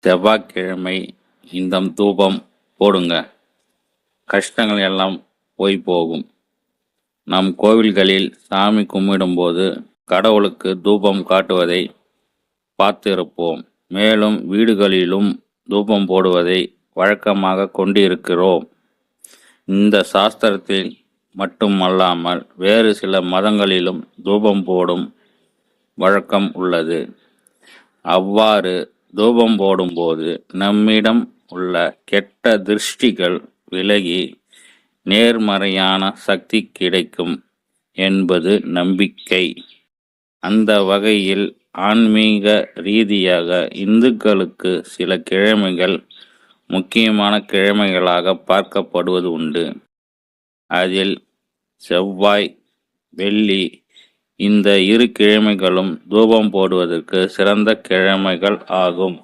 செவ்வாய்க்கிழமை இந்த தூபம் போடுங்க. கஷ்டங்கள் எல்லாம் போய் போகும். நம் கோவில்களில் சாமி கும்பிடும்போது கடவுளுக்கு தூபம் காட்டுவதை பார்த்திருப்போம். மேலும் வீடுகளிலும் தூபம் போடுவதை வழக்கமாக கொண்டிருக்கிறோம். இந்த சாஸ்திரத்தில் மட்டுமல்லாமல் வேறு சில மதங்களிலும் தூபம் போடும் வழக்கம் உள்ளது. அவ்வாறு தூபம் போடும்போது நம்மிடம் உள்ள கெட்ட திருஷ்டிகள் விலகி நேர்மறையான சக்தி கிடைக்கும் என்பது நம்பிக்கை. அந்த வகையில் ஆன்மீக ரீதியாக இந்துக்களுக்கு சில கிழமைகள் முக்கியமான கிழமைகளாக பார்க்கப்படுவது உண்டு. அதில் செவ்வாய், வெள்ளி இந்த இரு கிழமைகளும் தூபம் போடுவதற்கு சிறந்த கிழமைகள் ஆகும்.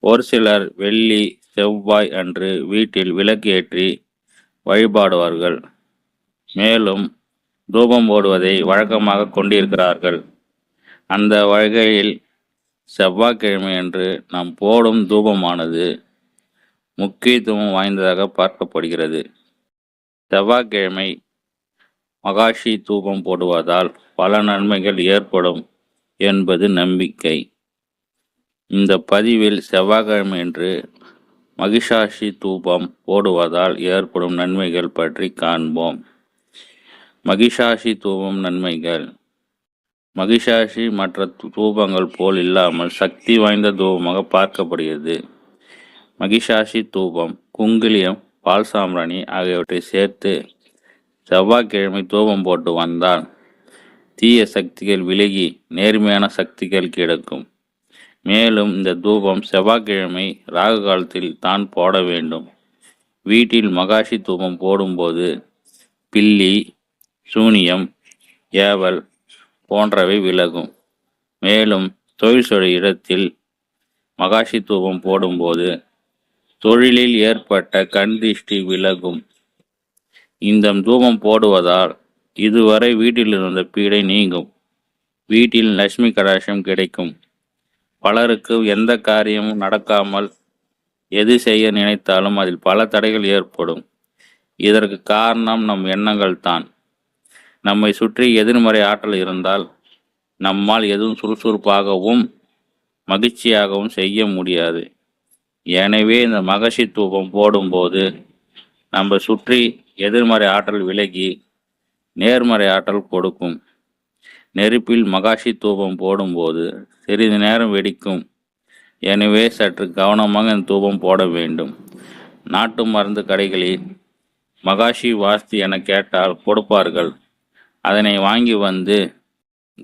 ஒரு சிலர் வெள்ளி, செவ்வாய் அன்று வீட்டில் விளக்கு ஏற்றி வழிபாடுவார்கள். மேலும் தூபம் போடுவதை வழக்கமாக கொண்டிருக்கிறார்கள். அந்த வகையில் செவ்வாய்க்கிழமை அன்று நாம் போடும் தூபமானது முக்கியத்துவம் வாய்ந்ததாக பார்க்கப்படுகிறது. செவ்வாய்க்கிழமை மகாஷி தூபம் போடுவதால் பல நன்மைகள் ஏற்படும் என்பது நம்பிக்கை. இந்த பதிவில் செவ்வாய்க்கிழமை என்று மகிஷாஷி தூபம் போடுவதால் ஏற்படும் நன்மைகள் பற்றி காண்போம். மகிஷாஷி தூபம் நன்மைகள். மகிஷாஷி மற்ற தூபங்கள் போல் இல்லாமல் சக்தி வாய்ந்த தூபமாக பார்க்கப்படுகிறது. மகிஷாஷி தூபம் குங்குலியம், பால் சாம்பிராணி ஆகியவற்றை சேர்த்து செவ்வாய்க்கிழமை தூபம் போட்டு வந்தால் தீய சக்திகள் விலகி நேர்மையான சக்திகள் கிடைக்கும். மேலும் இந்த தூபம் செவ்வாய்க்கிழமை ராகு காலத்தில் தான் போட வேண்டும். வீட்டில் மகாஷி தூபம் போடும்போது பில்லி, சூனியம், ஏவல் போன்றவை விலகும். மேலும் தொழில் செய்யும் இடத்தில் மகாஷி தூபம் போடும்போது தொழிலில் ஏற்பட்ட கண் திருஷ்டி விலகும். இந்த தூபம் போடுவதால் இதுவரை வீட்டில் இருந்த பீடை நீங்கும். வீட்டில் லட்சுமி கடாட்சம் கிடைக்கும். பலருக்கு எந்த காரியமும் நடக்காமல் எது செய்ய நினைத்தாலும் அதில் பல தடைகள் ஏற்படும். இதற்கு காரணம் நம் எண்ணங்கள் தான். நம்மை சுற்றி எதிர்மறை ஆற்றல் இருந்தால் நம்மால் எதுவும் சுறுசுறுப்பாகவும் மகிழ்ச்சியாகவும் செய்ய முடியாது. எனவே இந்த மகஷி தூபம் போடும்போது நம்ம சுற்றி எதிர்மறை ஆற்றல் விலகி நேர்மறை ஆற்றல் கொடுக்கும். நெருப்பில் மகாஷி தூபம் போடும்போது சிறிது நேரம் வெடிக்கும். எனவே சற்று கவனமாக இந்த தூபம் போட வேண்டும். நாட்டு மருந்து கடைகளில் மகாஷி வாஸ்து என கேட்டால் கொடுப்பார்கள். அதனை வாங்கி வந்து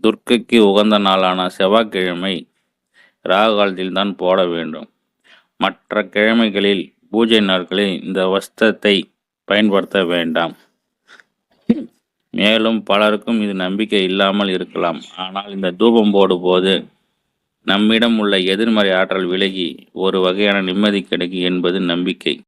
துர்க்கைக்கு உகந்த நாளான செவ்வாய்க்கிழமை ராகு காலத்தில் தான் போட வேண்டும். மற்ற கிழமைகளில் பூஜை நாட்களில் இந்த வஸ்திரத்தை பயன்படுத்த வேண்டாம். மேலும் பலருக்கும் இது நம்பிக்கை இல்லாமல் இருக்கலாம். ஆனால் இந்த தூபம் போடும்போது நம்மிடம் உள்ள எதிர்மறை ஆற்றல் விலகி ஒரு வகையான நிம்மதி கிடைக்கும் என்பது நம்பிக்கை.